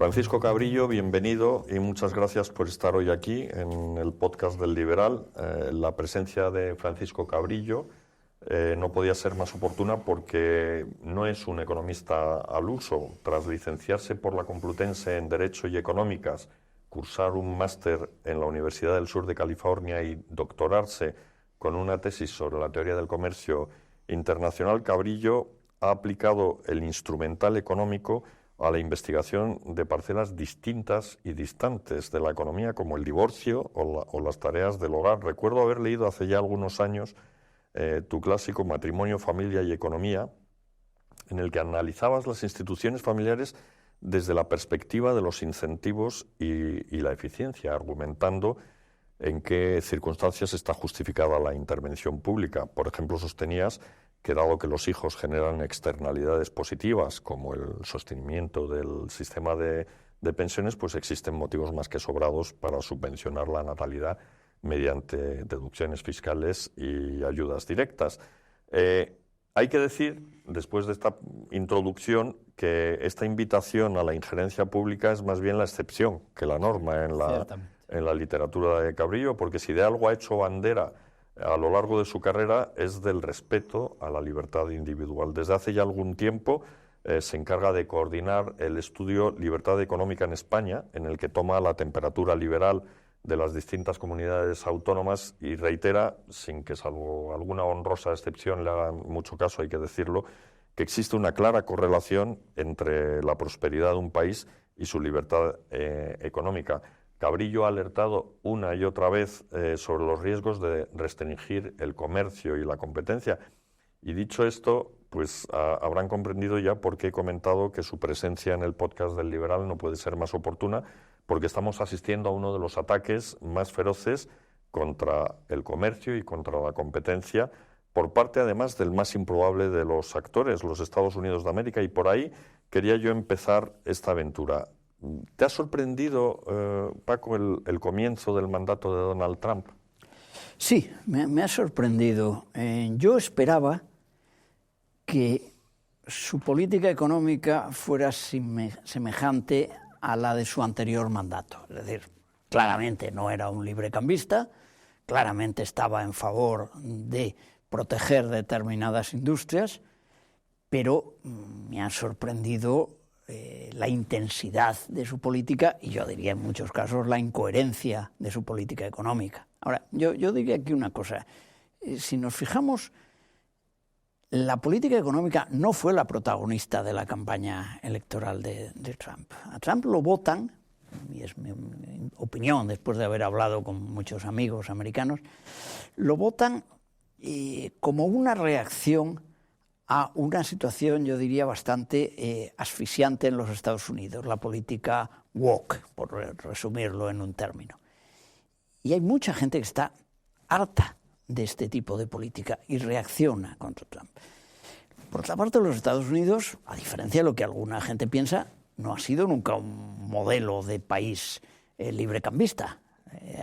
Francisco Cabrillo, bienvenido y muchas gracias por estar hoy aquí en el podcast del Liberal. La presencia de Francisco Cabrillo no podía ser más oportuna porque no es un economista al uso. Tras licenciarse por la Complutense en Derecho y Económicas, cursar un máster en la Universidad del Sur de California y doctorarse con una tesis sobre la teoría del comercio internacional, Cabrillo ha aplicado el instrumental económico a la investigación de parcelas distintas y distantes de la economía, como el divorcio o las tareas del hogar. Recuerdo haber leído hace ya algunos años tu clásico Matrimonio, Familia y Economía, en el que analizabas las instituciones familiares desde la perspectiva de los incentivos y la eficiencia, argumentando en qué circunstancias está justificada la intervención pública. Por ejemplo, sostenías que dado que los hijos generan externalidades positivas, como el sostenimiento del sistema de pensiones, pues existen motivos más que sobrados para subvencionar la natalidad mediante deducciones fiscales y ayudas directas. Hay que decir, después de esta introducción, que esta invitación a la injerencia pública es más bien la excepción que la norma en la literatura de Cabrillo, porque si de algo ha hecho bandera a lo largo de su carrera es del respeto a la libertad individual. Desde hace ya algún tiempo se encarga de coordinar el estudio Libertad Económica en España, en el que toma la temperatura liberal de las distintas comunidades autónomas y reitera, sin que salvo alguna honrosa excepción le hagan mucho caso, hay que decirlo, que existe una clara correlación entre la prosperidad de un país y su libertad económica. Cabrillo ha alertado una y otra vez sobre los riesgos de restringir el comercio y la competencia. Y dicho esto, pues habrán comprendido ya por qué he comentado que su presencia en el podcast del Liberal no puede ser más oportuna, porque estamos asistiendo a uno de los ataques más feroces contra el comercio y contra la competencia, por parte además del más improbable de los actores, los Estados Unidos de América, y por ahí quería yo empezar esta aventura. ¿Te ha sorprendido, Paco, el comienzo del mandato de Donald Trump? Sí, me ha sorprendido. Yo esperaba que su política económica fuera semejante a la de su anterior mandato. Es decir, claramente no era un librecambista, claramente estaba en favor de proteger determinadas industrias, pero me ha sorprendido la intensidad de su política y yo diría en muchos casos la incoherencia de su política económica. Ahora, yo diría aquí una cosa. Si nos fijamos, la política económica no fue la protagonista de la campaña electoral de Trump. A Trump lo votan, y es mi opinión después de haber hablado con muchos amigos americanos, lo votan como una reacción a una situación, yo diría, bastante asfixiante en los Estados Unidos, la política woke, por resumirlo en un término. Y hay mucha gente que está harta de este tipo de política y reacciona contra Trump. Por otra parte, los Estados Unidos, a diferencia de lo que alguna gente piensa, no ha sido nunca un modelo de país librecambista.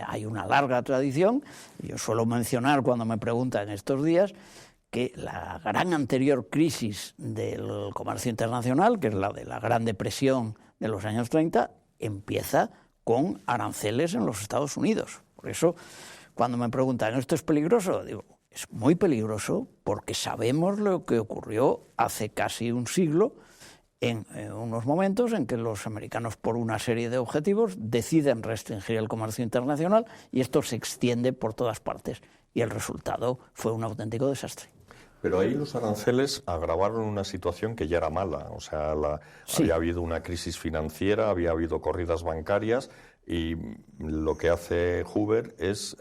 Hay una larga tradición. Yo suelo mencionar cuando me preguntan estos días que la gran anterior crisis del comercio internacional, que es la de la Gran Depresión de los años 30, empieza con aranceles en los Estados Unidos. Por eso, cuando me preguntan, ¿esto es peligroso? Digo, es muy peligroso porque sabemos lo que ocurrió hace casi un siglo en unos momentos en que los americanos, por una serie de objetivos, deciden restringir el comercio internacional y esto se extiende por todas partes. Y el resultado fue un auténtico desastre. Pero ahí los aranceles agravaron una situación que ya era mala. O sea, sí. Había habido una crisis financiera, había habido corridas bancarias y lo que hace Hoover es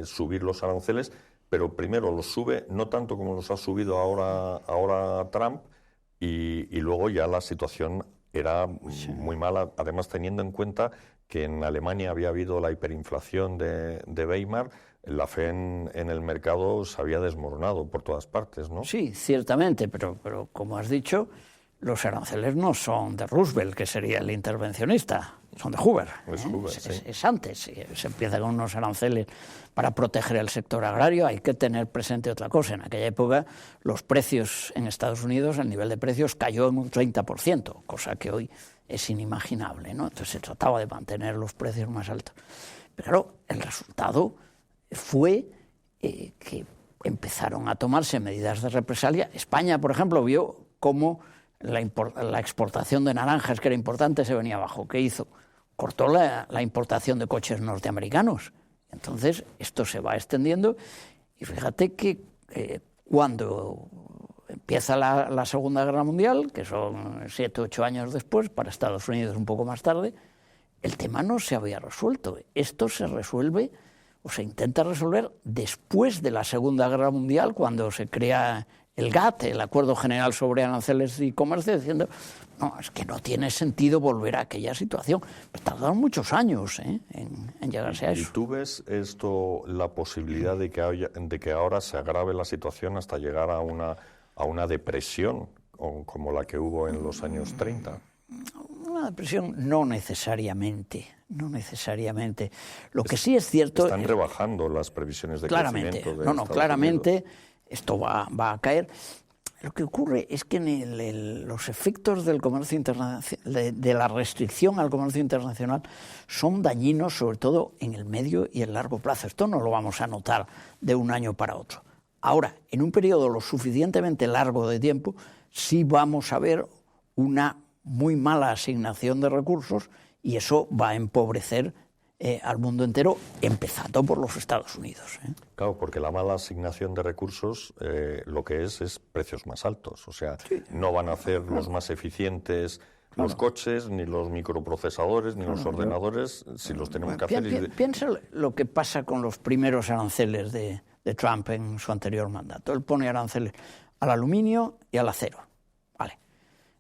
subir los aranceles, pero primero los sube no tanto como los ha subido ahora Trump y luego ya la situación era muy mala, además teniendo en cuenta que en Alemania había habido la hiperinflación de Weimar. La fe en el mercado se había desmoronado por todas partes, ¿no? Sí, ciertamente, pero como has dicho, los aranceles no son de Roosevelt, que sería el intervencionista, son de Hoover. Es antes, se empieza con unos aranceles para proteger el sector agrario. Hay que tener presente otra cosa: en aquella época los precios en Estados Unidos, el nivel de precios cayó en un 30%, cosa que hoy es inimaginable, ¿no? Entonces se trataba de mantener los precios más altos. Pero claro, el resultado fue que empezaron a tomarse medidas de represalia. España, por ejemplo, vio cómo la exportación de naranjas, que era importante, se venía abajo. ¿Qué hizo? Cortó la importación de coches norteamericanos. Entonces, esto se va extendiendo, y fíjate que cuando empieza la Segunda Guerra Mundial, que son 7 u 8 años después, para Estados Unidos un poco más tarde, el tema no se había resuelto. Esto se resuelve, o se intenta resolver, después de la Segunda Guerra Mundial, cuando se crea el GATT, el Acuerdo General sobre Aranceles y Comercio, diciendo, no, es que no tiene sentido volver a aquella situación. Pues tardaron muchos años en llegarse a eso. ¿Y tú ves esto, la posibilidad de que ahora se agrave la situación hasta llegar a una depresión como la que hubo en los años 30? Una depresión no necesariamente. Lo que sí es cierto... Están rebajando las previsiones de crecimiento. Claramente esto va a caer. Lo que ocurre es que los efectos del comercio internacional, de la restricción al comercio internacional, son dañinos sobre todo en el medio y el largo plazo. Esto no lo vamos a notar de un año para otro. Ahora, en un periodo lo suficientemente largo de tiempo, sí vamos a ver una muy mala asignación de recursos, y eso va a empobrecer al mundo entero, empezando por los Estados Unidos. Claro, porque la mala asignación de recursos lo que es precios más altos. O sea, no van a hacer los más eficientes los coches, ni los microprocesadores, ni los ordenadores, si los tenemos que hacer. Piensa lo que pasa con los primeros aranceles de Trump en su anterior mandato. Él pone aranceles al aluminio y al acero. Vale.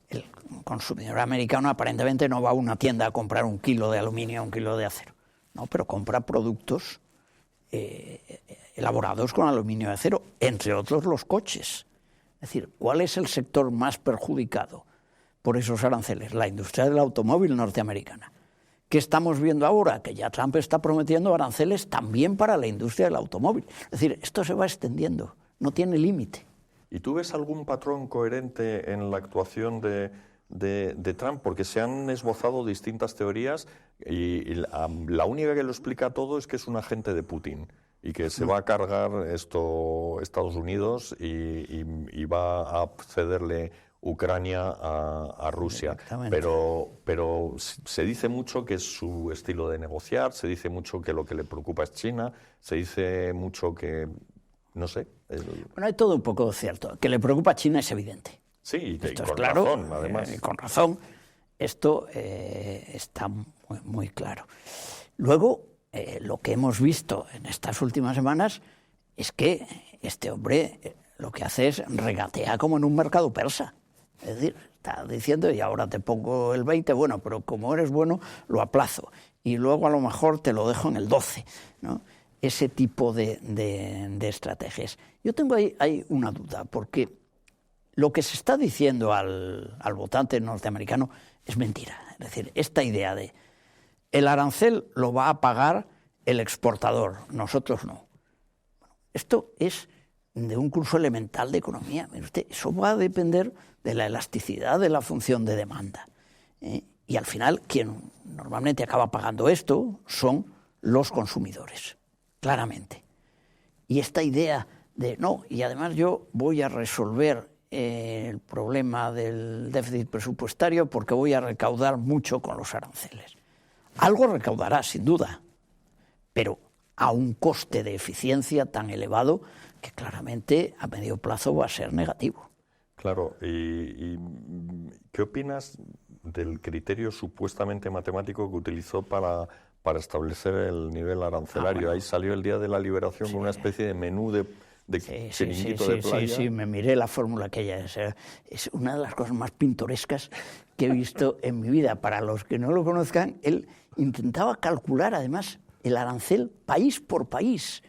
El consumidor americano aparentemente no va a una tienda a comprar 1 kilo de aluminio o 1 kilo de acero. No, pero compra productos elaborados con aluminio y acero, entre otros los coches. Es decir, ¿cuál es el sector más perjudicado por esos aranceles? La industria del automóvil norteamericana. ¿Qué estamos viendo ahora? Que ya Trump está prometiendo aranceles también para la industria del automóvil. Es decir, esto se va extendiendo, no tiene límite. ¿Y tú ves algún patrón coherente en la actuación de Trump? Porque se han esbozado distintas teorías y la única que lo explica todo es que es un agente de Putin y que se va a cargar Estados Unidos y va a cederle Ucrania a Rusia. Pero se dice mucho que es su estilo de negociar, se dice mucho que lo que le preocupa es China, se dice mucho que, no sé. Bueno, hay todo un poco cierto. Que le preocupa a China es evidente. Sí, y esto con claro, razón, además. Con razón, esto está muy claro. Luego, lo que hemos visto en estas últimas semanas es que este hombre lo que hace es regatea como en un mercado persa. Es decir, está diciendo, y ahora te pongo el 20, bueno, pero como eres bueno, lo aplazo. Y luego a lo mejor te lo dejo en el 12, ¿no? Ese tipo de estrategias. Yo tengo ahí una duda, porque lo que se está diciendo al votante norteamericano es mentira. Es decir, esta idea de el arancel lo va a pagar el exportador, nosotros no. Bueno, esto es de un curso elemental de economía. Mire usted, eso va a depender de la elasticidad de la función de demanda. Y al final, quien normalmente acaba pagando esto son los consumidores, claramente. Y esta idea de, no, y además yo voy a resolver el problema del déficit presupuestario porque voy a recaudar mucho con los aranceles. Algo recaudará, sin duda, pero a un coste de eficiencia tan elevado que claramente a medio plazo va a ser negativo. Claro, ¿y qué opinas del criterio supuestamente matemático que utilizó para establecer el nivel arancelario? Ahí salió el Día de la Liberación con una especie de menú de chiringuito de playa. Sí, me miré la fórmula aquella. Es una de las cosas más pintorescas que he visto en mi vida. Para los que no lo conozcan, él intentaba calcular además el arancel país por país,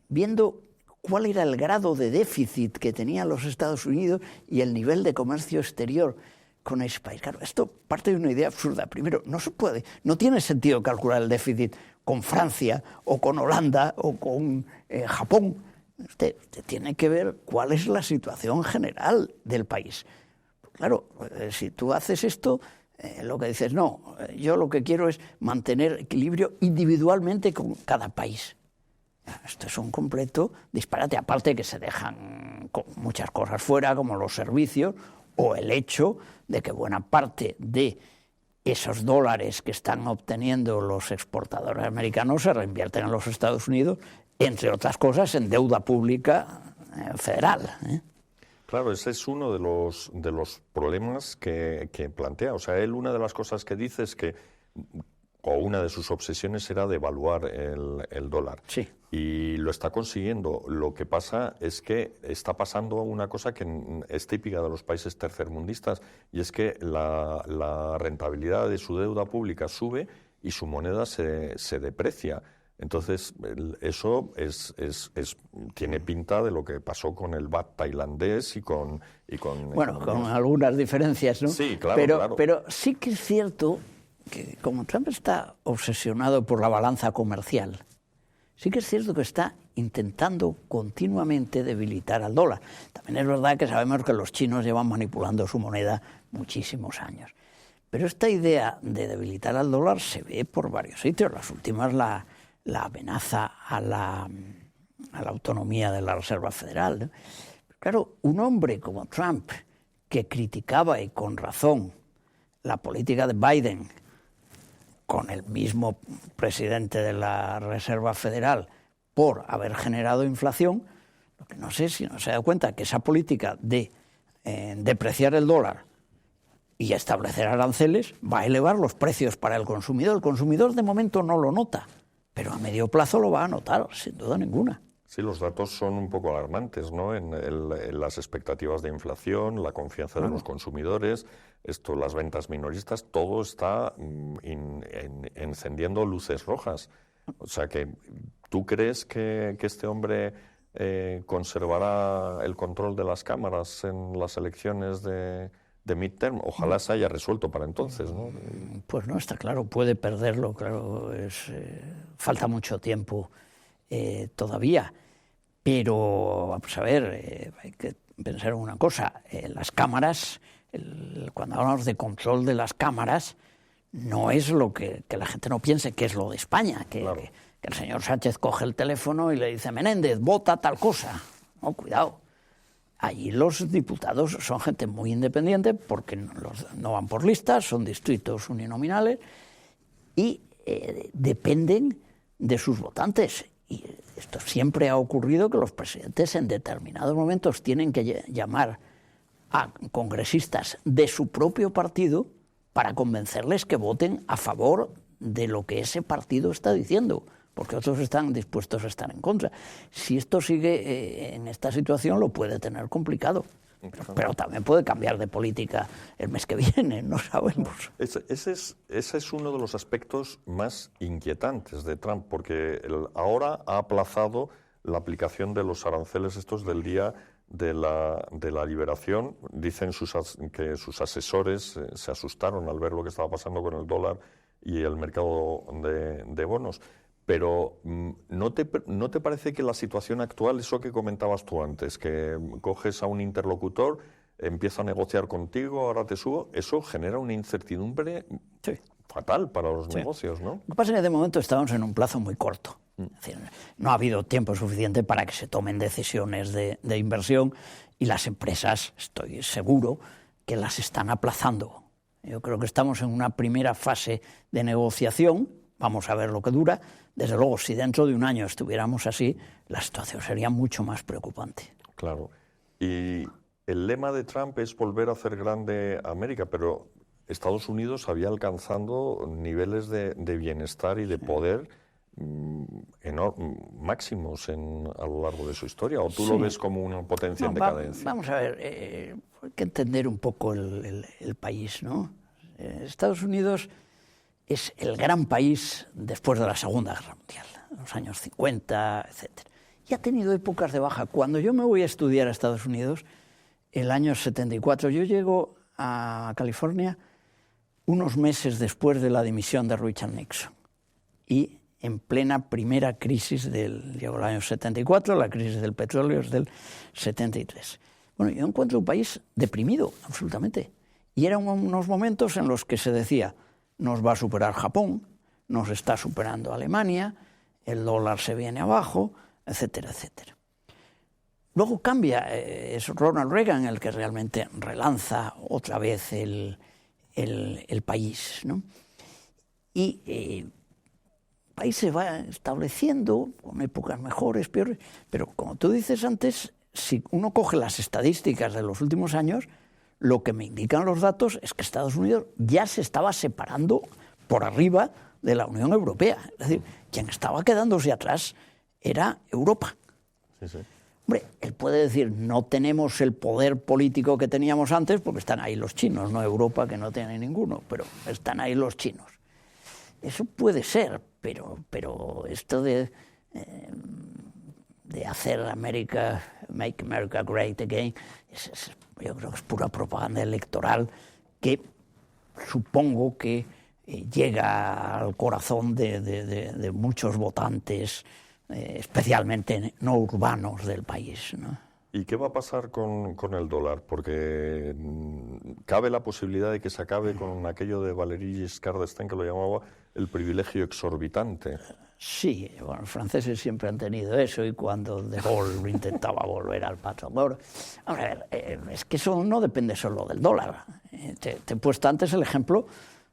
viendo cuál era el grado de déficit que tenían los Estados Unidos y el nivel de comercio exterior. con ese país. Claro, esto parte de una idea absurda. Primero, no tiene sentido calcular el déficit con Francia o con Holanda o con Japón. Usted tiene que ver cuál es la situación general del país. Claro, si tú haces esto, lo que dices, no, yo lo que quiero es mantener equilibrio individualmente con cada país. Esto es un completo disparate, aparte que se dejan muchas cosas fuera, como los servicios, o el hecho de que buena parte de esos dólares que están obteniendo los exportadores americanos se reinvierten en los Estados Unidos, entre otras cosas, en deuda pública federal. Claro, ese es uno de los problemas que plantea. O sea, él, una de las cosas que dice es que, o una de sus obsesiones era devaluar el dólar. Sí. Y lo está consiguiendo. Lo que pasa es que está pasando una cosa que es típica de los países tercermundistas, y es que la rentabilidad de su deuda pública sube y su moneda se deprecia. Entonces, eso tiene pinta de lo que pasó con el baht tailandés y con bueno, con algunas diferencias, ¿no? Sí, claro. Pero sí que es cierto que como Trump está obsesionado por la balanza comercial, sí que es cierto que está intentando continuamente debilitar al dólar. También es verdad que sabemos que los chinos llevan manipulando su moneda muchísimos años. Pero esta idea de debilitar al dólar se ve por varios sitios. Las últimas, la amenaza a la autonomía de la Reserva Federal, ¿no? Claro, un hombre como Trump, que criticaba, y con razón, la política de Biden, con el mismo presidente de la Reserva Federal, por haber generado inflación, lo que no sé si no se da cuenta que esa política de depreciar el dólar y establecer aranceles va a elevar los precios para el consumidor. El consumidor de momento no lo nota, pero a medio plazo lo va a notar, sin duda ninguna. Sí, los datos son un poco alarmantes, ¿no? En las expectativas de inflación, la confianza de los consumidores, las ventas minoristas, todo está encendiendo luces rojas. O sea que, ¿tú crees que este hombre conservará el control de las cámaras en las elecciones de midterm? Ojalá se haya resuelto para entonces, ¿no? Pues no está claro, puede perderlo, claro, falta mucho tiempo todavía. Pero, vamos a ver, hay que pensar en una cosa, las cámaras, cuando hablamos de control de las cámaras, no es lo que la gente no piense que es lo de España, Claro. que el señor Sánchez coge el teléfono y le dice, Menéndez, vota tal cosa. No, cuidado. Allí los diputados son gente muy independiente porque no van por listas, son distritos uninominales y dependen de sus votantes. Y esto siempre ha ocurrido, que los presidentes en determinados momentos tienen que llamar a congresistas de su propio partido para convencerles que voten a favor de lo que ese partido está diciendo, porque otros están dispuestos a estar en contra. Si esto sigue en esta situación, lo puede tener complicado. Pero también puede cambiar de política el mes que viene, no sabemos. Ese es uno de los aspectos más inquietantes de Trump, porque ahora ha aplazado la aplicación de los aranceles estos del día de la liberación. Dicen que sus asesores se asustaron al ver lo que estaba pasando con el dólar y el mercado de bonos. Pero ¿no te parece que la situación actual, eso que comentabas tú antes, que coges a un interlocutor, empieza a negociar contigo, ahora te subo, eso genera una incertidumbre fatal para los negocios, ¿no? Lo que pasa es que de momento estamos en un plazo muy corto. Es decir, no ha habido tiempo suficiente para que se tomen decisiones de inversión y las empresas, estoy seguro, que las están aplazando. Yo creo que estamos en una primera fase de negociación, vamos a ver lo que dura. Desde luego, si dentro de un año estuviéramos así, la situación sería mucho más preocupante. Claro. Y el lema de Trump es volver a hacer grande América, pero Estados Unidos había alcanzado niveles de bienestar y de poder máximos a lo largo de su historia. ¿O tú lo ves como una potencia en decadencia? Vamos a ver, hay que entender un poco el país, ¿no? Estados Unidos es el gran país después de la Segunda Guerra Mundial, los años 50, etc. Y ha tenido épocas de baja. Cuando yo me voy a estudiar a Estados Unidos, el año 74, yo llego a California unos meses después de la dimisión de Richard Nixon y en plena primera crisis llegó el año 74, la crisis del petróleo es del 73. Bueno, yo encuentro un país deprimido, absolutamente. Y eran unos momentos en los que se decía, nos va a superar Japón, nos está superando Alemania, el dólar se viene abajo, etcétera, etcétera. Luego cambia, es Ronald Reagan el que realmente relanza otra vez el país, ¿no? Y el país se va estableciendo con épocas mejores, peores, pero como tú dices antes, si uno coge las estadísticas de los últimos años, lo que me indican los datos es que Estados Unidos ya se estaba separando por arriba de la Unión Europea. Es decir, quien estaba quedándose atrás era Europa. Sí, sí. Hombre, él puede decir, no tenemos el poder político que teníamos antes, porque están ahí los chinos, no Europa, que no tiene ninguno, pero están ahí los chinos. Eso puede ser, pero esto de hacer Make America Great Again, yo creo que es pura propaganda electoral que supongo que llega al corazón de muchos votantes, especialmente no urbanos del país, ¿no? ¿Y qué va a pasar con el dólar? Porque cabe la posibilidad de que se acabe con aquello de Valéry Giscard d'Estaing, que lo llamaba el privilegio exorbitante. Sí, bueno, los franceses siempre han tenido eso, y cuando De Gaulle intentaba volver al patronor. A ver, es que eso no depende solo del dólar. Te he puesto antes el ejemplo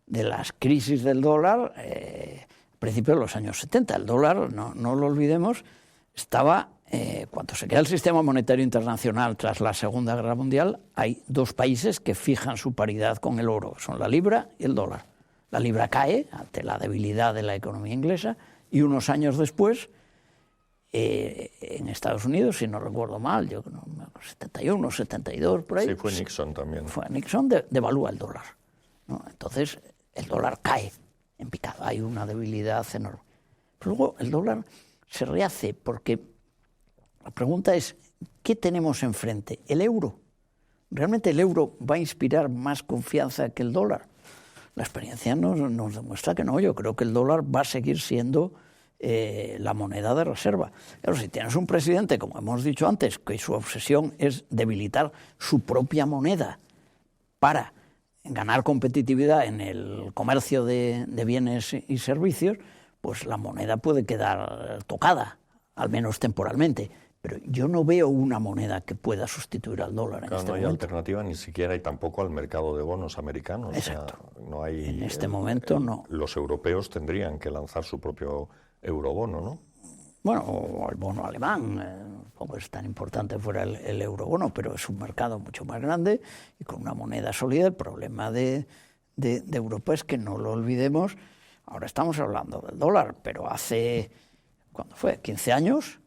de las crisis del dólar a principios de los años 70. El dólar, no lo olvidemos, estaba, cuando se crea el sistema monetario internacional tras la Segunda Guerra Mundial, hay dos países que fijan su paridad con el oro, son la libra y el dólar. La libra cae ante la debilidad de la economía inglesa, y unos años después, en Estados Unidos, si no recuerdo mal, yo creo 71, 72, por ahí. Sí, fue Nixon también. Nixon devalúa el dólar, ¿no? Entonces, el dólar cae en picado, hay una debilidad enorme. Pero luego el dólar se rehace porque la pregunta es, ¿qué tenemos enfrente? ¿El euro? ¿Realmente el euro va a inspirar más confianza que el dólar? La experiencia nos demuestra que no. Yo creo que el dólar va a seguir siendo la moneda de reserva. Claro, si tienes un presidente, como hemos dicho antes, que su obsesión es debilitar su propia moneda para ganar competitividad en el comercio de bienes y servicios, pues la moneda puede quedar tocada, al menos temporalmente. Pero yo no veo una moneda que pueda sustituir al dólar en este momento. No hay alternativa ni siquiera, y tampoco al mercado de bonos americanos. Exacto. O sea, no hay, en este momento no. Los europeos tendrían que lanzar su propio eurobono, ¿no? Bueno, o el bono alemán, tampoco es tan importante fuera el eurobono, pero es un mercado mucho más grande y con una moneda sólida. El problema de Europa es que no lo olvidemos. Ahora estamos hablando del dólar, pero hace, ¿cuándo fue? 15 años.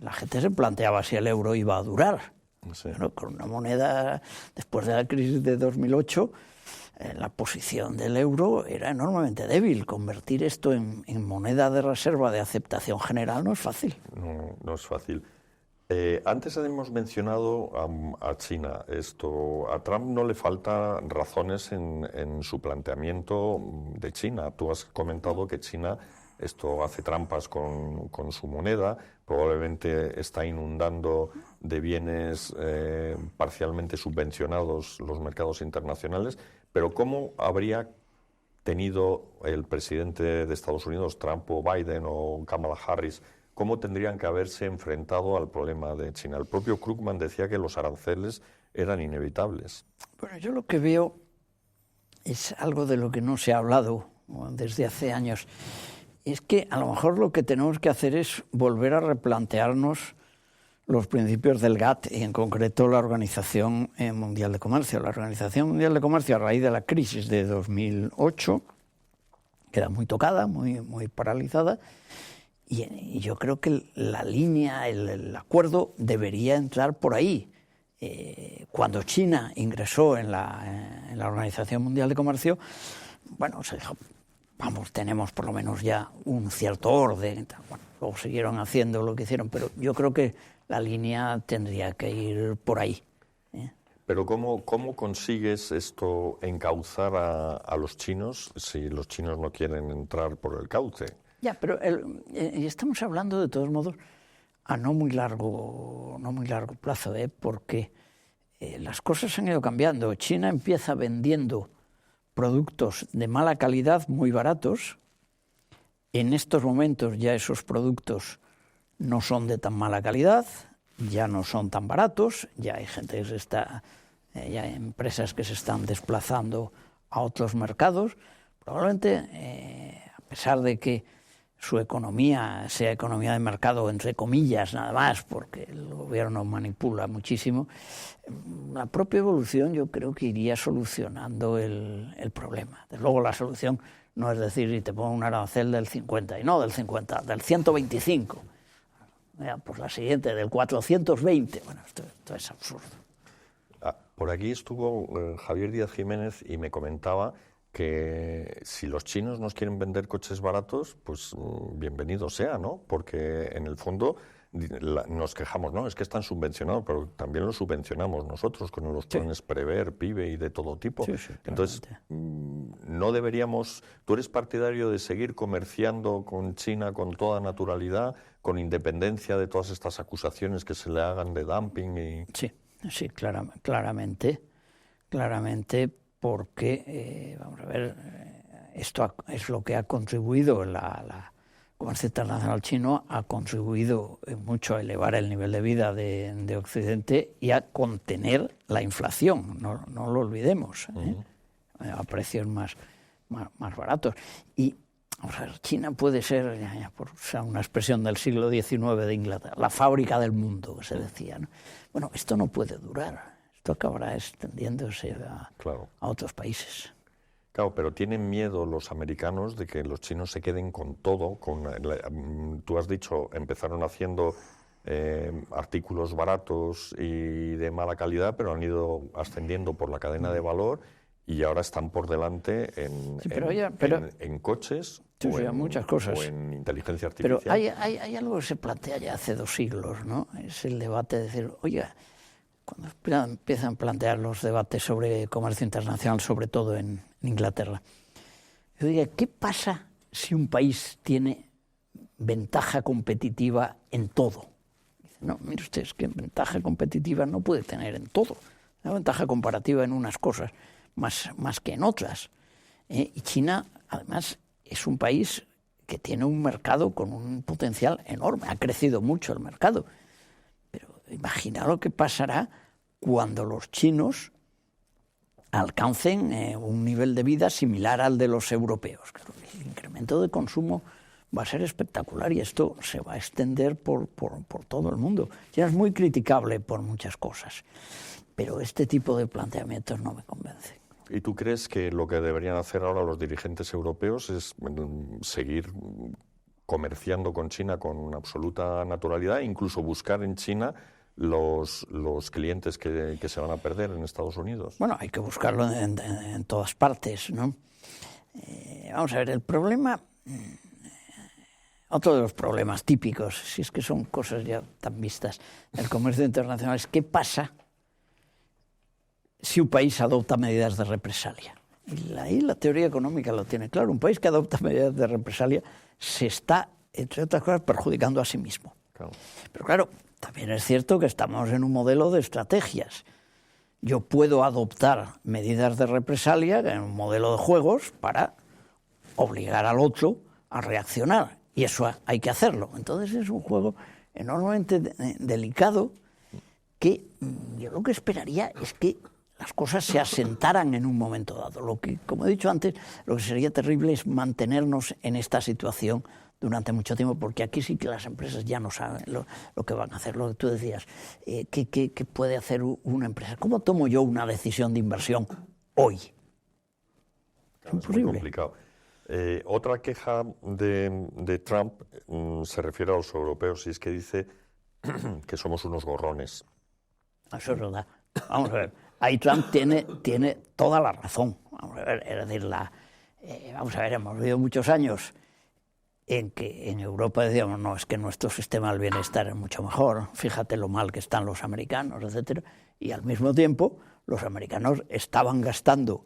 La gente se planteaba si el euro iba a durar. Sí. Bueno, con una moneda, después de la crisis de 2008, la posición del euro era enormemente débil. Convertir esto en moneda de reserva de aceptación general no es fácil. No es fácil. Antes hemos mencionado a China. A Trump no le faltan razones en su planteamiento de China. Tú has comentado que China hace trampas con su moneda, probablemente está inundando de bienes parcialmente subvencionados los mercados internacionales, pero ¿cómo habría tenido el presidente de Estados Unidos, Trump o Biden o Kamala Harris, cómo tendrían que haberse enfrentado al problema de China? El propio Krugman decía que los aranceles eran inevitables. Bueno, yo lo que veo es algo de lo que no se ha hablado desde hace años. Es que a lo mejor lo que tenemos que hacer es volver a replantearnos los principios del GATT y en concreto la Organización Mundial de Comercio. La Organización Mundial de Comercio, a raíz de la crisis de 2008, queda muy tocada, muy paralizada, y yo creo que la línea, el acuerdo debería entrar por ahí. Cuando China ingresó en la Organización Mundial de Comercio, bueno, se dijo, tenemos por lo menos ya un cierto orden. Bueno, luego siguieron haciendo lo que hicieron, pero yo creo que la línea tendría que ir por ahí. Pero ¿cómo consigues esto encauzar a los chinos si los chinos no quieren entrar por el cauce? Ya, pero estamos hablando de todos modos a no muy largo plazo, porque las cosas han ido cambiando. China empieza vendiendo productos de mala calidad muy baratos. En estos momentos ya esos productos no son de tan mala calidad, ya no son tan baratos, ya hay gente que ya hay empresas que se están desplazando a otros mercados. Probablemente, a pesar de que su economía sea economía de mercado, entre comillas, nada más, porque el gobierno manipula muchísimo, la propia evolución yo creo que iría solucionando el problema. Desde luego la solución no es decir, y te pongo un arancel del 50, y no del 50, del 125. Pues la siguiente, del 420. Bueno, esto es absurdo. Por aquí estuvo Javier Díaz Jiménez y me comentaba que si los chinos nos quieren vender coches baratos, pues bienvenido sea, ¿no? Porque en el fondo nos quejamos, ¿no? Es que están subvencionados, pero también los subvencionamos nosotros con los planes Prever, PIBE y de todo tipo. Sí, entonces, no deberíamos... ¿Tú eres partidario de seguir comerciando con China con toda naturalidad, con independencia de todas estas acusaciones que se le hagan de dumping? Sí, claramente, porque, vamos a ver, esto es lo que ha contribuido, el comercio internacional chino ha contribuido mucho a elevar el nivel de vida de Occidente y a contener la inflación, no lo olvidemos, a precios más baratos. Y, vamos a ver, China puede ser, por usar una expresión del siglo XIX de Inglaterra, la fábrica del mundo, que se decía, ¿no? Bueno, esto no puede durar. Esto acabará extendiéndose a otros países. Claro, pero tienen miedo los americanos de que los chinos se queden con todo. Tú has dicho, empezaron haciendo artículos baratos y de mala calidad, pero han ido ascendiendo por la cadena de valor y ahora están por delante en coches muchas cosas. O en inteligencia artificial. Pero hay algo que se plantea ya hace 2 siglos, ¿no? Es el debate de decir, oiga, cuando empiezan a plantear los debates sobre comercio internacional, sobre todo en Inglaterra, yo diría, ¿qué pasa si un país tiene ventaja competitiva en todo? Dice, no, mire usted, es que ventaja competitiva no puede tener en todo. Una ventaja comparativa en unas cosas más que en otras. Y China, además, es un país que tiene un mercado con un potencial enorme. Ha crecido mucho el mercado. Imagina lo que pasará cuando los chinos alcancen un nivel de vida similar al de los europeos. Claro, el incremento de consumo va a ser espectacular y esto se va a extender por todo el mundo. Ya es muy criticable por muchas cosas, pero este tipo de planteamientos no me convencen. ¿Y tú crees que lo que deberían hacer ahora los dirigentes europeos es seguir comerciando con China con absoluta naturalidad, incluso buscar en China los clientes que se van a perder en Estados Unidos? Bueno, hay que buscarlo en todas partes, ¿no? Vamos a ver, el problema, otro de los problemas típicos, si es que son cosas ya tan vistas, el comercio internacional es qué pasa si un país adopta medidas de represalia. Y ahí la teoría económica lo tiene claro. Un país que adopta medidas de represalia se está, entre otras cosas, perjudicando a sí mismo. Claro. Pero claro, también es cierto que estamos en un modelo de estrategias. Yo puedo adoptar medidas de represalia en un modelo de juegos para obligar al otro a reaccionar. Y eso hay que hacerlo. Entonces es un juego enormemente delicado que yo lo que esperaría es que las cosas se asentaran en un momento dado. Lo que, como he dicho antes, lo que sería terrible es mantenernos en esta situación durante mucho tiempo, porque aquí sí que las empresas ya no saben lo que van a hacer. Lo que tú decías, ¿qué puede hacer una empresa? ¿Cómo tomo yo una decisión de inversión hoy? Claro, es muy complicado. Otra queja de Trump se refiere a los europeos y es que dice que somos unos gorrones. Eso es verdad. Vamos a ver. Ahí Trump tiene toda la razón. Vamos a ver, es decir, vamos a ver, hemos vivido muchos años en que en Europa decíamos, no, es que nuestro sistema del bienestar es mucho mejor, fíjate lo mal que están los americanos, etcétera. Y al mismo tiempo, los americanos estaban gastando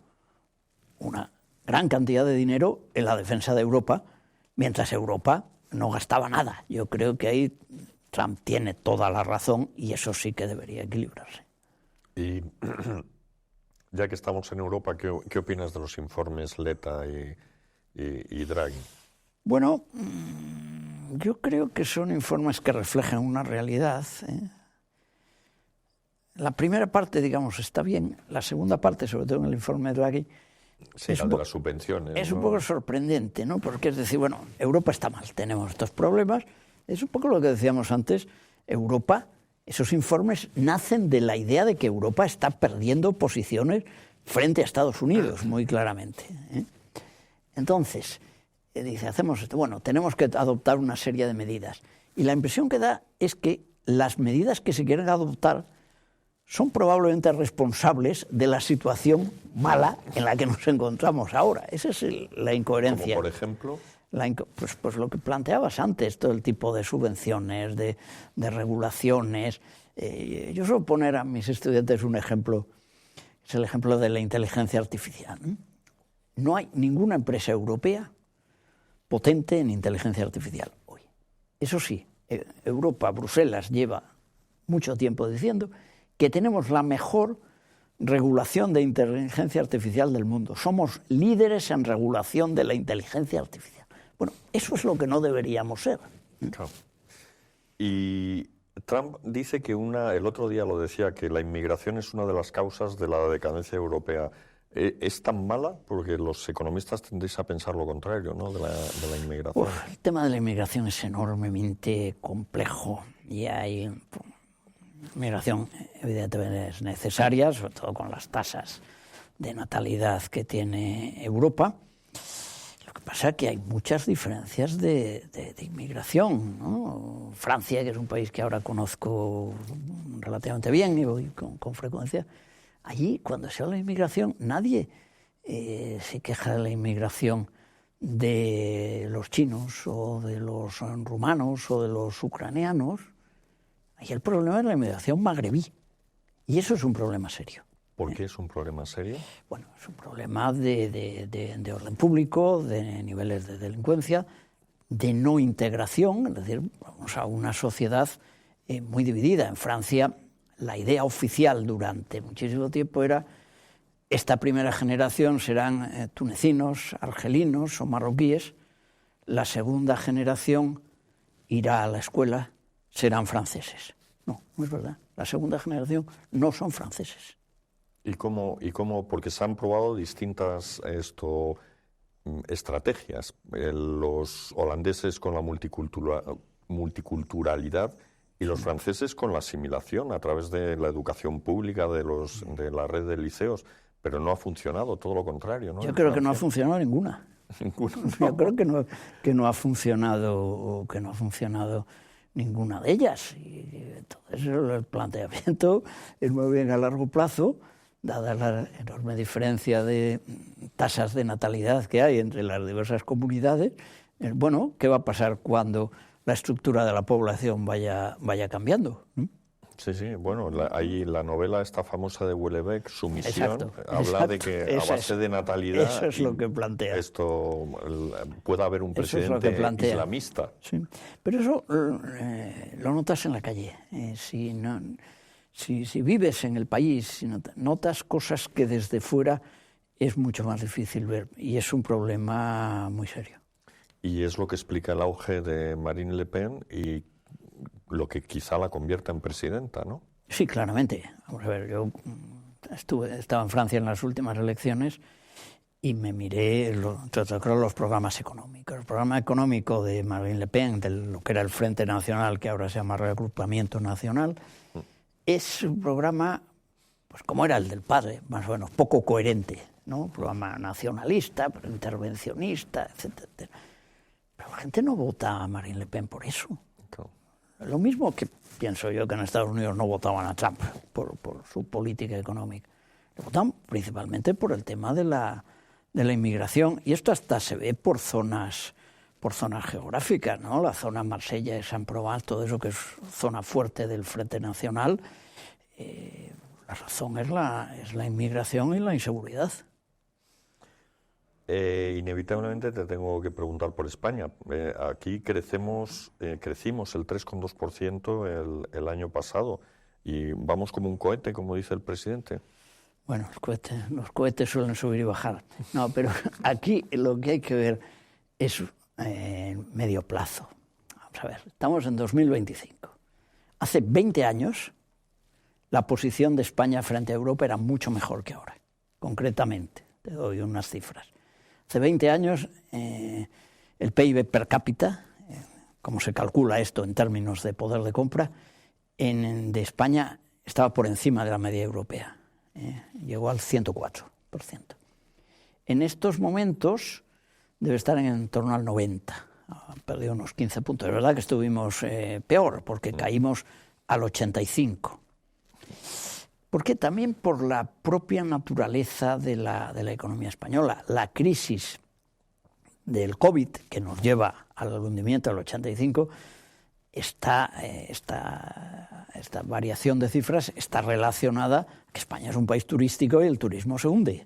una gran cantidad de dinero en la defensa de Europa, mientras Europa no gastaba nada. Yo creo que ahí Trump tiene toda la razón y eso sí que debería equilibrarse. Y ya que estamos en Europa, ¿qué opinas de los informes Letta y Draghi? Bueno, yo creo que son informes que reflejan una realidad. La primera parte, digamos, está bien. La segunda parte, sobre todo en el informe Draghi, sí, la de las subvenciones. Es un poco sorprendente, ¿no? Porque es decir, bueno, Europa está mal, tenemos estos problemas. Es un poco lo que decíamos antes. Europa, esos informes nacen de la idea de que Europa está perdiendo posiciones frente a Estados Unidos, muy claramente. Entonces, dice, hacemos esto. Bueno, tenemos que adoptar una serie de medidas. Y la impresión que da es que las medidas que se quieren adoptar son probablemente responsables de la situación mala en la que nos encontramos ahora. Esa es la incoherencia. ¿Como por ejemplo? Pues lo que planteabas antes, todo el tipo de subvenciones, de regulaciones. Yo suelo poner a mis estudiantes un ejemplo, es el ejemplo de la inteligencia artificial. No hay ninguna empresa europea potente en inteligencia artificial hoy. Eso sí, Europa, Bruselas, lleva mucho tiempo diciendo que tenemos la mejor regulación de inteligencia artificial del mundo. Somos líderes en regulación de la inteligencia artificial. Bueno, eso es lo que no deberíamos ser. Claro. Y Trump dice que el otro día lo decía, que la inmigración es una de las causas de la decadencia europea. ¿Es tan mala? Porque los economistas tendéis a pensar lo contrario, ¿no?, de la inmigración. El tema de la inmigración es enormemente complejo y hay... Migración, evidentemente, es necesaria, sobre todo con las tasas de natalidad que tiene Europa. Lo que pasa es que hay muchas diferencias de inmigración, ¿no? Francia, que es un país que ahora conozco relativamente bien y voy con frecuencia, allí, cuando se habla de inmigración, nadie se queja de la inmigración de los chinos o de los rumanos o de los ucranianos. Y el problema es la inmigración magrebí. Y eso es un problema serio. ¿Por qué es un problema serio? Bueno, es un problema de orden público, de niveles de delincuencia, de no integración. Es decir, vamos a una sociedad muy dividida. En Francia, la idea oficial durante muchísimo tiempo era: esta primera generación serán tunecinos, argelinos o marroquíes. La segunda generación irá a la escuela, serán franceses. No, no es verdad. La segunda generación no son franceses. ¿Y cómo? Porque se han probado distintas estrategias. Los holandeses con la multiculturalidad y los franceses con la asimilación a través de la educación pública, de la red de liceos. Pero no ha funcionado, todo lo contrario, ¿no? Yo creo que no ha funcionado ninguna. ¿Ninguna? Yo creo que no ha funcionado ninguna de ellas. Y entonces el planteamiento es muy bien a largo plazo, dada la enorme diferencia de tasas de natalidad que hay entre las diversas comunidades. Bueno, ¿qué va a pasar cuando la estructura de la población vaya cambiando? Sí, bueno, ahí la novela esta famosa de Houellebecq, Sumisión, habla de que a base de natalidad eso es lo que plantea. Esto pueda haber un presidente islamista. Sí. Pero eso lo notas en la calle. Si vives en el país, si notas cosas que desde fuera es mucho más difícil ver, y es un problema muy serio. Y es lo que explica el auge de Marine Le Pen y lo que quizá la convierta en presidenta, ¿no? Sí, claramente. Vamos a ver, yo estaba en Francia en las últimas elecciones y me miré los programas económicos. El programa económico de Marine Le Pen, de lo que era el Frente Nacional, que ahora se llama Reagrupamiento Nacional, es un programa, pues como era el del padre, más o menos, poco coherente, ¿no? Un programa nacionalista, pero intervencionista, etcétera. Pero la gente no vota a Marine Le Pen por eso. Lo mismo que pienso yo que en Estados Unidos no votaban a Trump por su política económica. Le votan principalmente por el tema de la inmigración. Y esto hasta se ve por zonas geográficas, ¿no? La zona Marsella y Saint-Provence, todo eso que es zona fuerte del Frente Nacional. La razón es la inmigración y la inseguridad. Inevitablemente te tengo que preguntar por España. Aquí crecimos el 3,2% el año pasado y vamos como un cohete, como dice el presidente. Bueno, los cohetes suelen subir y bajar. No, pero aquí lo que hay que ver es medio plazo. Vamos a ver, estamos en 2025. Hace 20 años la posición de España frente a Europa era mucho mejor que ahora. Concretamente, te doy unas cifras. Hace 20 años el PIB per cápita, como se calcula esto en términos de poder de compra, de España estaba por encima de la media europea. Llegó al 104%. En estos momentos debe estar en torno al 90%. Ha perdido unos 15 puntos. Es verdad que estuvimos peor, porque caímos al 85%. ¿Por qué? También por la propia naturaleza de la economía española. La crisis del COVID, que nos lleva al hundimiento del 85%, esta variación de cifras está relacionada a que España es un país turístico y el turismo se hunde.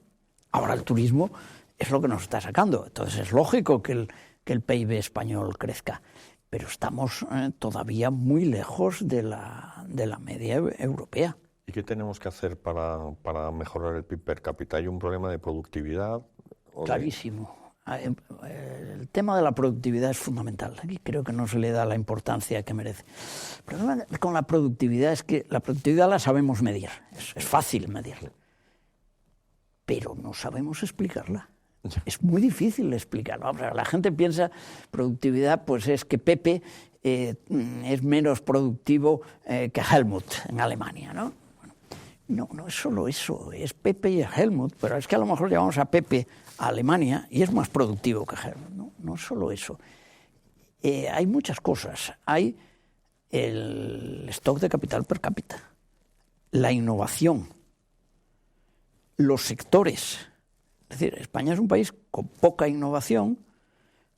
Ahora el turismo es lo que nos está sacando. Entonces es lógico que el PIB español crezca. Pero estamos todavía muy lejos de la media europea. ¿Y qué tenemos que hacer para mejorar el PIB per cápita? ¿Hay un problema de productividad? Clarísimo. El tema de la productividad es fundamental. Aquí creo que no se le da la importancia que merece. El problema con la productividad es que la productividad la sabemos medir. Es fácil medirla. Pero no sabemos explicarla. Es muy difícil explicarlo. O sea, la gente piensa productividad, pues es que Pepe es menos productivo que Helmut en Alemania, ¿no? No es solo eso, es Pepe y Helmut, pero es que a lo mejor llevamos a Pepe a Alemania y es más productivo que Helmut. No es solo eso. Hay muchas cosas. Hay el stock de capital per cápita, la innovación, los sectores. Es decir, España es un país con poca innovación,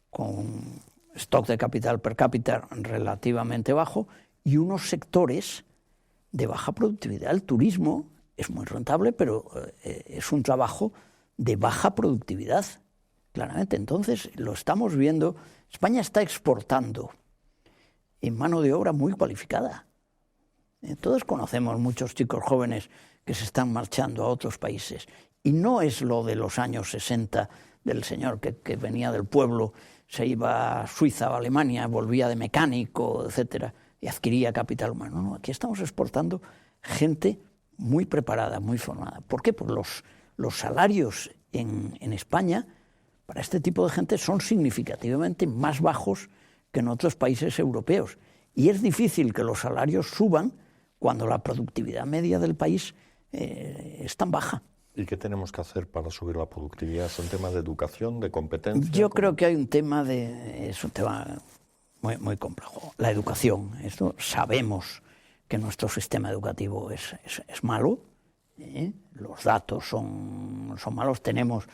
con stock de capital per cápita relativamente bajo y unos sectores de baja productividad. El turismo es muy rentable, pero es un trabajo de baja productividad, claramente. Entonces, lo estamos viendo. España está exportando en mano de obra muy cualificada. Todos conocemos muchos chicos jóvenes que se están marchando a otros países. Y no es lo de los años 60 del señor que venía del pueblo, se iba a Suiza o a Alemania, volvía de mecánico, etcétera, y adquiría capital humano. No, aquí estamos exportando gente muy preparada, muy formada. ¿Por qué? Porque los salarios en España para este tipo de gente son significativamente más bajos que en otros países europeos. Y es difícil que los salarios suban cuando la productividad media del país es tan baja. ¿Y qué tenemos que hacer para subir la productividad? ¿Son temas de educación, de competencia? Yo creo que hay un tema es un tema muy, muy complejo. La educación. Esto sabemos que nuestro sistema educativo es malo. Los datos son malos. Tenemos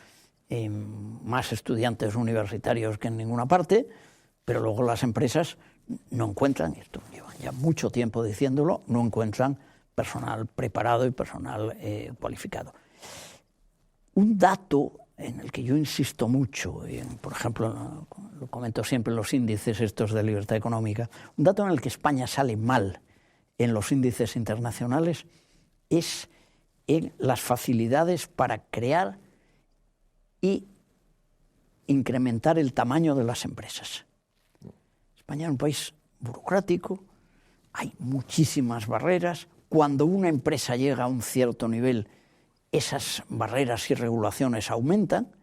más estudiantes universitarios que en ninguna parte, pero luego las empresas no encuentran, esto llevan ya mucho tiempo diciéndolo, no encuentran personal preparado y personal cualificado. Un dato en el que yo insisto mucho, por ejemplo, lo comento siempre en los índices estos de libertad económica, un dato en el que España sale mal en los índices internacionales es en las facilidades para crear y incrementar el tamaño de las empresas. España es un país burocrático, hay muchísimas barreras. Cuando una empresa llega a un cierto nivel, esas barreras y regulaciones aumentan,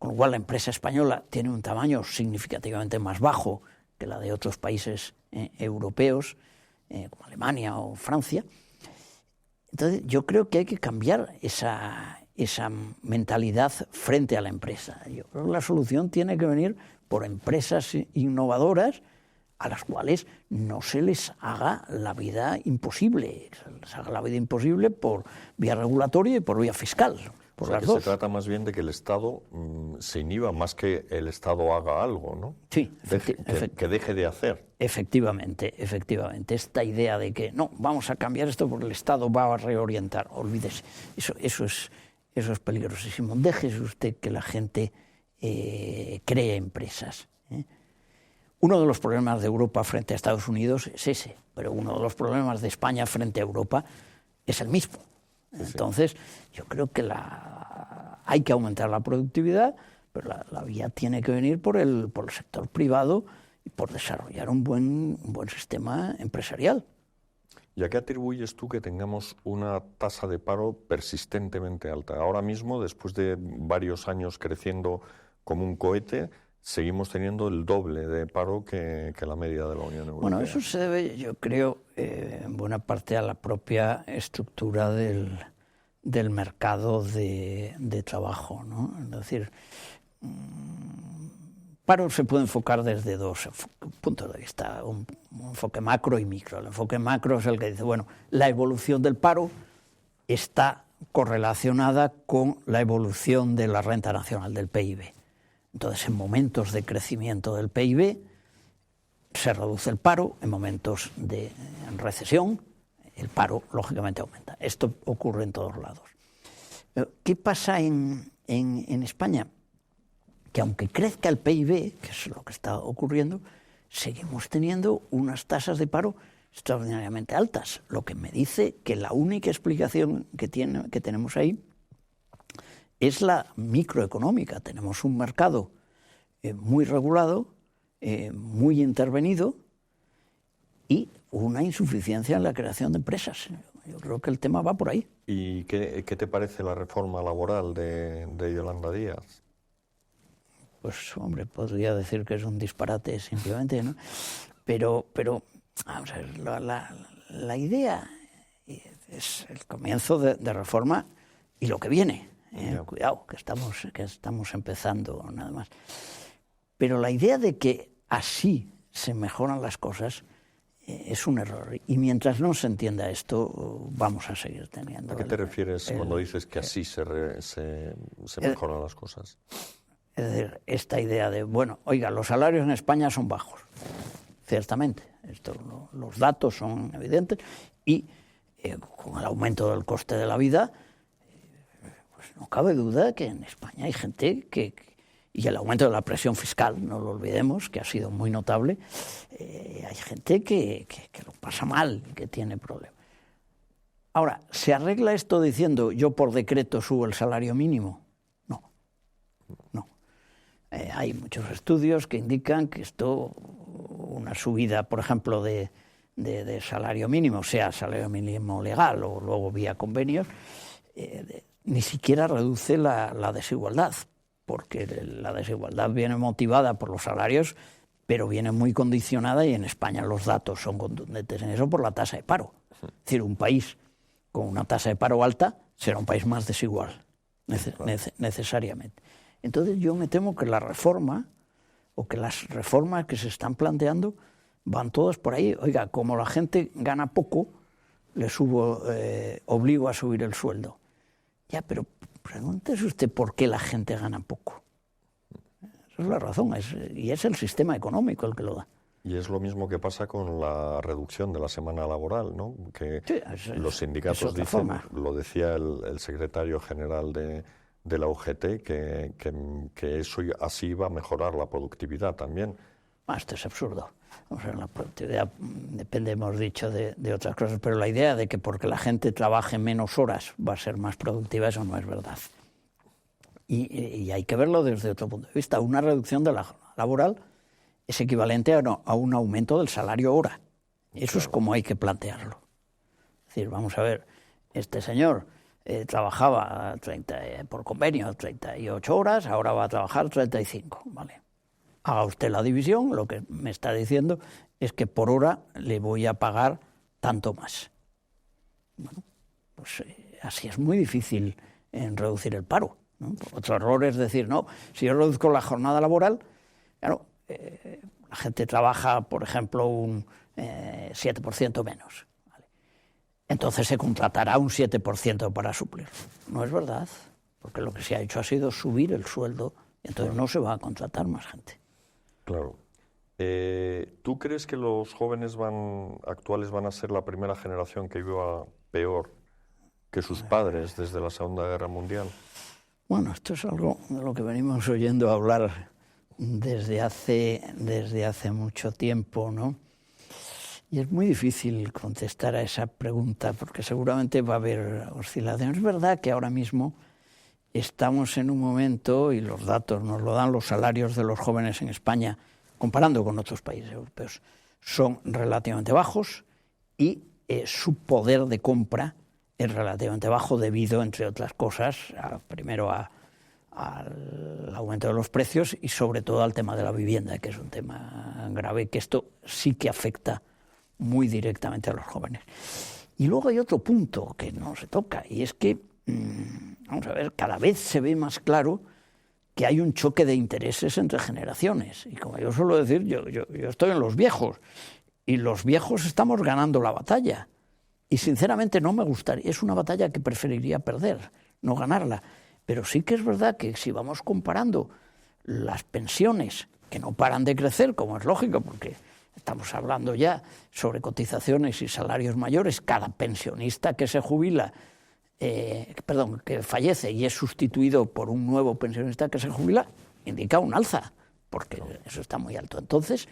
con lo cual la empresa española tiene un tamaño significativamente más bajo que la de otros países europeos, como Alemania o Francia. Entonces, yo creo que hay que cambiar esa mentalidad frente a la empresa. Yo creo que la solución tiene que venir por empresas innovadoras a las cuales no se les haga la vida imposible. Se les haga la vida imposible por vía regulatoria y por vía fiscal. por o sea, las que dos. se trata más bien de que el Estado se inhiba más que el Estado haga algo, ¿no? Sí, que deje de hacer. Efectivamente. Esta idea de que no, vamos a cambiar esto porque el Estado va a reorientar, olvídese. Eso es peligrosísimo. Déjese usted que la gente cree empresas. Uno de los problemas de Europa frente a Estados Unidos es ese, pero uno de los problemas de España frente a Europa es el mismo. Entonces, yo creo que hay que aumentar la productividad, pero la vía tiene que venir por el sector privado y por desarrollar un buen sistema empresarial. ¿Y a qué atribuyes tú que tengamos una tasa de paro persistentemente alta? Ahora mismo, después de varios años creciendo como un cohete, seguimos teniendo el doble de paro que la media de la Unión Europea. Bueno, eso se debe, yo creo, en buena parte a la propia estructura del mercado de trabajo, ¿no? Es decir, paro se puede enfocar desde dos puntos de vista, un enfoque macro y micro. El enfoque macro es el que dice, bueno, la evolución del paro está correlacionada con la evolución de la renta nacional, del PIB. Entonces, en momentos de crecimiento del PIB se reduce el paro, en momentos de recesión el paro, lógicamente, aumenta. Esto ocurre en todos lados. ¿Qué pasa en España? Que aunque crezca el PIB, que es lo que está ocurriendo, seguimos teniendo unas tasas de paro extraordinariamente altas, lo que me dice que la única explicación que tenemos ahí es la microeconómica. Tenemos un mercado muy regulado, muy intervenido y una insuficiencia en la creación de empresas. Yo creo que el tema va por ahí. ¿Y qué te parece la reforma laboral de Yolanda Díaz? Pues, hombre, podría decir que es un disparate simplemente, ¿no? Pero vamos a ver, la idea es el comienzo de reforma y lo que viene. Cuidado, que estamos empezando nada más. Pero la idea de que así se mejoran las cosas es un error. Y mientras no se entienda esto, vamos a seguir teniendo. ¿A qué te refieres cuando dices que así se mejoran las cosas? Es decir, esta idea de, bueno, oiga, los salarios en España son bajos. Ciertamente, los datos son evidentes y con el aumento del coste de la vida, pues no cabe duda que en España hay gente y el aumento de la presión fiscal, no lo olvidemos, que ha sido muy notable, hay gente que lo pasa mal, que tiene problemas. Ahora, ¿se arregla esto diciendo yo por decreto subo el salario mínimo? No. Hay muchos estudios que indican que una subida, por ejemplo, de salario mínimo, sea salario mínimo legal o luego vía convenios, ni siquiera reduce la desigualdad, porque la desigualdad viene motivada por los salarios, pero viene muy condicionada, y en España los datos son contundentes en eso, por la tasa de paro. Es decir, un país con una tasa de paro alta será un país más desigual, necesariamente. Entonces yo me temo que la reforma, o que las reformas que se están planteando, van todas por ahí. Oiga, como la gente gana poco, obligo a subir el sueldo. Ya, pero pregúntese usted por qué la gente gana poco. Esa es la razón, y es el sistema económico el que lo da. Y es lo mismo que pasa con la reducción de la semana laboral, ¿no? Que sí, los sindicatos dicen, lo decía el secretario general de la UGT, que eso así va a mejorar la productividad también. Esto es absurdo. O sea, la productividad depende, hemos dicho, de otras cosas, pero la idea de que porque la gente trabaje menos horas va a ser más productiva, eso no es verdad. Y hay que verlo desde otro punto de vista. Una reducción de la jornada laboral es equivalente a un aumento del salario hora. Eso es como hay que plantearlo. Es decir, vamos a ver, este señor trabajaba por convenio 38 horas, ahora va a trabajar 35, ¿vale? Haga usted la división, lo que me está diciendo es que por hora le voy a pagar tanto más. Bueno, pues así es muy difícil reducir el paro, ¿no? Otro error es decir, no, si yo reduzco la jornada laboral, claro, la gente trabaja, por ejemplo, un 7% menos. ¿Vale? Entonces se contratará un 7% para suplir. No es verdad. porque lo que se ha hecho ha sido subir el sueldo, y entonces no se va a contratar más gente. Claro. ¿Tú crees que los jóvenes actuales van a ser la primera generación que viva peor que sus padres desde la Segunda Guerra Mundial? Bueno, esto es algo de lo que venimos oyendo hablar desde hace mucho tiempo, ¿no? Y es muy difícil contestar a esa pregunta porque seguramente va a haber oscilaciones. Es verdad que ahora mismo estamos en un momento, y los datos nos lo dan, los salarios de los jóvenes en España, comparando con otros países europeos, son relativamente bajos y su poder de compra es relativamente bajo debido, entre otras cosas, primero al aumento de los precios y sobre todo al tema de la vivienda, que es un tema grave, que esto sí que afecta muy directamente a los jóvenes. Y luego hay otro punto que no se toca, y es que, vamos a ver, cada vez se ve más claro que hay un choque de intereses entre generaciones. Y como yo suelo decir, yo estoy en los viejos, y los viejos estamos ganando la batalla. Y sinceramente no me gustaría, es una batalla que preferiría perder, no ganarla. Pero sí que es verdad que si vamos comparando las pensiones, que no paran de crecer, como es lógico, porque estamos hablando ya sobre cotizaciones y salarios mayores, cada pensionista que se jubila, que fallece y es sustituido por un nuevo pensionista que se jubila, indica un alza, porque eso está muy alto. Entonces,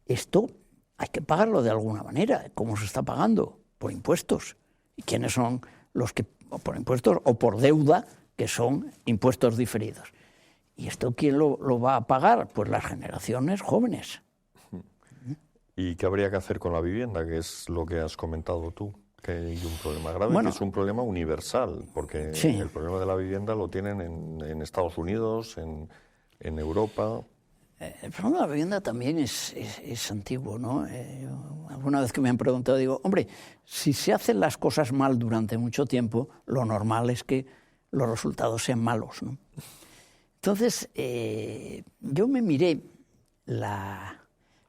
esto hay que pagarlo de alguna manera. ¿Cómo se está pagando? Por impuestos. ¿Y quiénes son los que, o por impuestos o por deuda, que son impuestos diferidos? ¿Y esto quién lo va a pagar? Pues las generaciones jóvenes. ¿Y qué habría que hacer con la vivienda, que es lo que has comentado tú? Que hay un problema grave, que es un problema universal, porque el problema de la vivienda lo tienen en Estados Unidos, en Europa. El problema de la vivienda también es antiguo, ¿no? Alguna vez que me han preguntado, digo, hombre, si se hacen las cosas mal durante mucho tiempo, lo normal es que los resultados sean malos, ¿no? Entonces, yo me miré la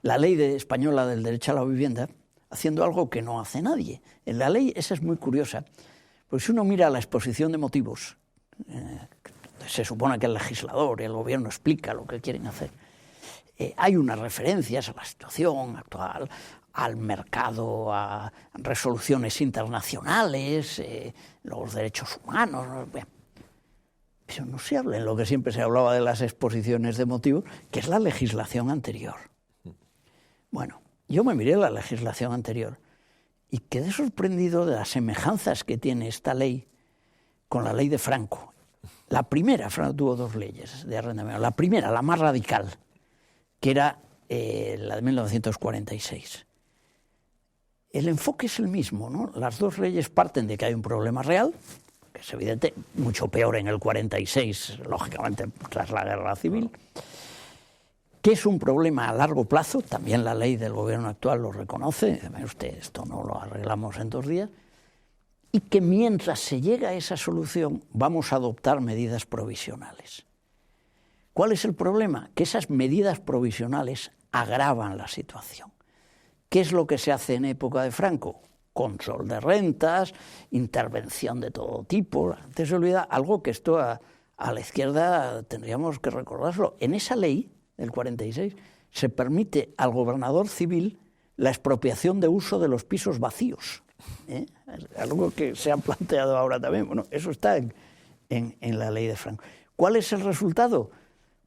ley española del derecho a la vivienda haciendo algo que no hace nadie. En la ley esa es muy curiosa, porque si uno mira la exposición de motivos, se supone que el legislador y el gobierno explica lo que quieren hacer. Hay unas referencias a la situación actual, al mercado, a resoluciones internacionales, los derechos humanos, ¿no? Pero no se habla en lo que siempre se hablaba de las exposiciones de motivos, que es la legislación anterior. Bueno, yo me miré la legislación anterior y quedé sorprendido de las semejanzas que tiene esta ley con la ley de Franco. La primera, Franco tuvo dos leyes de arrendamiento. La primera, la más radical, que era la de 1946. El enfoque es el mismo, ¿no? Las dos leyes parten de que hay un problema real, que es evidente, mucho peor en el 46, lógicamente, tras la guerra civil, que es un problema a largo plazo, también la ley del gobierno actual lo reconoce, usted, esto no lo arreglamos en 2 días, y que mientras se llega a esa solución vamos a adoptar medidas provisionales. ¿Cuál es el problema? Que esas medidas provisionales agravan la situación. ¿Qué es lo que se hace en época de Franco? Control de rentas, intervención de todo tipo. Antes se olvida algo que esto a la izquierda tendríamos que recordarlo. En esa ley del 46 se permite al gobernador civil la expropiación de uso de los pisos vacíos. Algo que se ha planteado ahora también. Bueno, eso está en la ley de Franco. ¿Cuál es el resultado?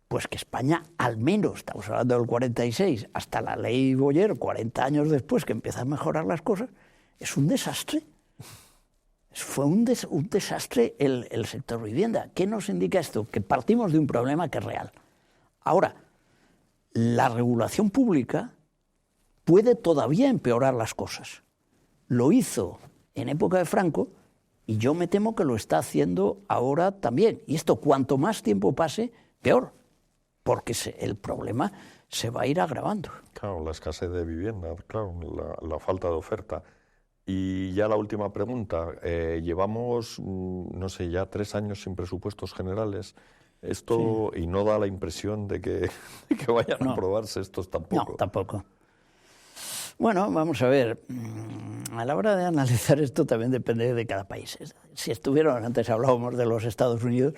Pues que España, al menos, estamos hablando del 46, hasta la ley Boyer, 40 años después, que empieza a mejorar las cosas, es un desastre. Fue un desastre el sector vivienda. ¿Qué nos indica esto? Que partimos de un problema que es real. Ahora, la regulación pública puede todavía empeorar las cosas. Lo hizo en época de Franco y yo me temo que lo está haciendo ahora también. Y esto, cuanto más tiempo pase, peor, porque el problema se va a ir agravando. Claro, la escasez de vivienda, claro, la falta de oferta. Y ya la última pregunta. Llevamos, no sé, ya 3 años sin presupuestos generales. Esto, sí. Y no da la impresión de que vayan a aprobarse estos tampoco. No, tampoco. Bueno, vamos a ver, a la hora de analizar esto también depende de cada país. Si estuvieron, antes hablábamos de los Estados Unidos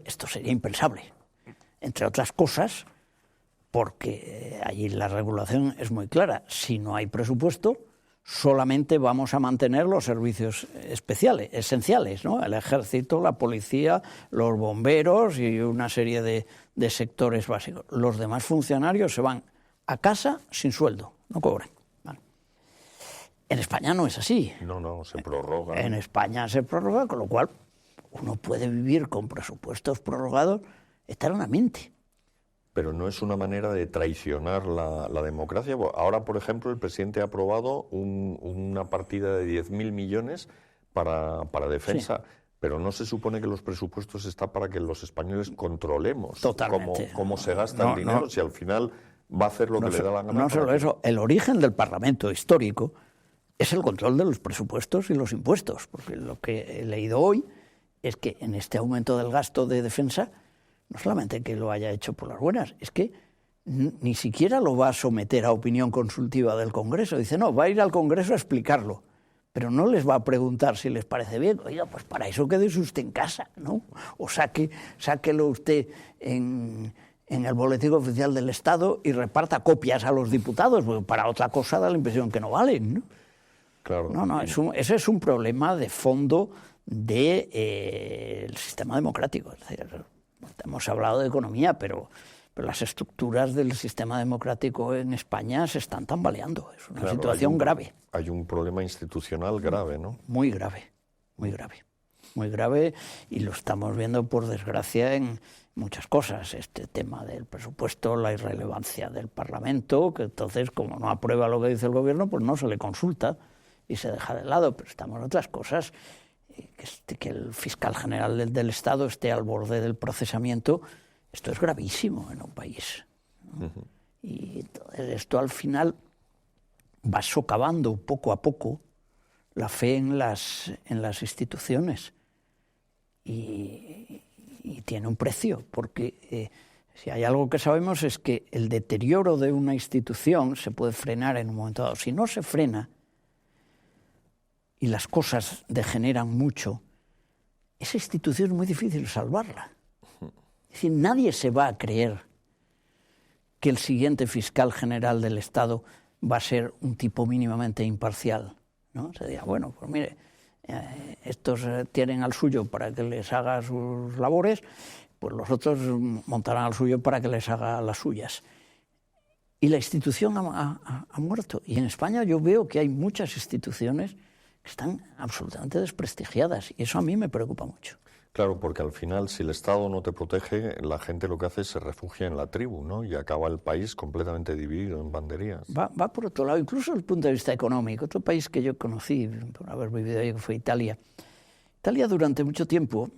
esto sería impensable, entre otras cosas, porque allí la regulación es muy clara. Si no hay presupuesto, solamente vamos a mantener los servicios esenciales, ¿no? El ejército, la policía, los bomberos y una serie de sectores básicos. Los demás funcionarios se van a casa sin sueldo, no cobran. Vale. En España no es así. No, se prorroga. En España se prorroga, con lo cual uno puede vivir con presupuestos prorrogados eternamente. Pero no es una manera de traicionar la democracia. Ahora, por ejemplo, el presidente ha aprobado una partida de 10.000 millones para defensa. Sí. Pero no se supone que los presupuestos están para que los españoles controlemos cómo se gasta el dinero, si al final va a hacer lo que le da la gana. No solo eso, el origen del Parlamento histórico es el control de los presupuestos y los impuestos, porque lo que he leído hoy es que en este aumento del gasto de defensa, no solamente que lo haya hecho por las buenas, es que ni siquiera lo va a someter a opinión consultiva del Congreso. Dice, no, va a ir al Congreso a explicarlo, pero no les va a preguntar si les parece bien. Oiga, pues para eso quédese usted en casa, ¿no? O sáquelo usted en el boletín oficial del Estado y reparta copias a los diputados, porque para otra cosa da la impresión que no valen, ¿no? Claro. No, ese es un problema de fondo del sistema democrático. Es decir, hemos hablado de economía, pero las estructuras del sistema democrático en España se están tambaleando. Es una situación grave. Hay un problema institucional grave, ¿no? Muy grave, y lo estamos viendo, por desgracia, en muchas cosas. Este tema del presupuesto, la irrelevancia del Parlamento, que entonces, como no aprueba lo que dice el gobierno, pues no se le consulta y se deja de lado. Pero estamos en otras cosas, que el fiscal general del Estado esté al borde del procesamiento. Esto es gravísimo en un país, ¿no? Uh-huh. Y entonces esto al final va socavando poco a poco la fe en las instituciones y tiene un precio, porque si hay algo que sabemos es que el deterioro de una institución se puede frenar en un momento dado. Si no se frena y las cosas degeneran mucho, esa institución es muy difícil salvarla. Es decir, nadie se va a creer que el siguiente fiscal general del Estado va a ser un tipo mínimamente imparcial, ¿no? Se dirá, bueno, pues mire, estos tienen al suyo para que les haga sus labores, pues los otros montarán al suyo para que les haga las suyas. Y la institución ha muerto. Y en España yo veo que hay muchas instituciones que están absolutamente desprestigiadas, y eso a mí me preocupa mucho. Claro, porque al final, si el Estado no te protege, la gente lo que hace es se refugia en la tribu, ¿no? Y acaba el país completamente dividido en banderías. Va por otro lado, incluso desde el punto de vista económico. Otro país que yo conocí por haber vivido ahí fue Italia. Italia durante mucho tiempo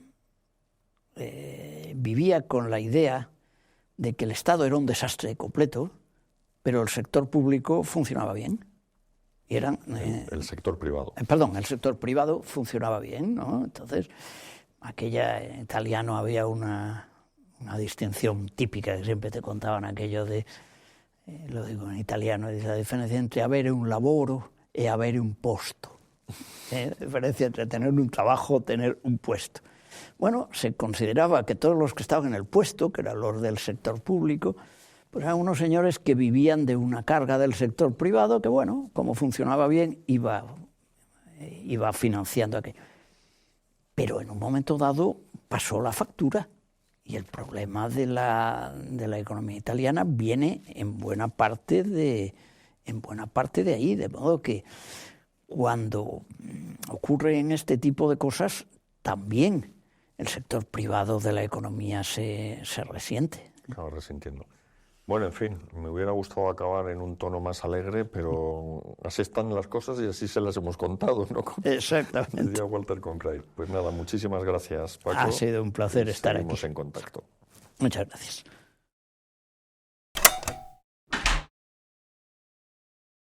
vivía con la idea de que el Estado era un desastre completo, pero el sector público funcionaba bien. Y eran, el sector privado. El sector privado funcionaba bien, ¿no? Entonces, en italiano había una distinción típica que siempre te contaban, aquello de, lo digo en italiano, dice la diferencia entre avere un lavoro e avere un posto. La diferencia entre tener un trabajo, tener un puesto. Bueno, se consideraba que todos los que estaban en el puesto, que eran los del sector público, pues eran unos señores que vivían de una carga del sector privado que, bueno, como funcionaba bien, iba financiando aquello. Pero en un momento dado pasó la factura, y el problema de la economía italiana viene en buena parte de ahí, de modo que cuando ocurren este tipo de cosas, también el sector privado de la economía se resiente. Claro, resintiendo. Bueno, en fin, me hubiera gustado acabar en un tono más alegre, pero así están las cosas y así se las hemos contado, ¿no? Exactamente. Decía Walter Cronkite. Pues nada, muchísimas gracias, Paco. Ha sido un placer estar aquí. Seguimos en contacto. Muchas gracias.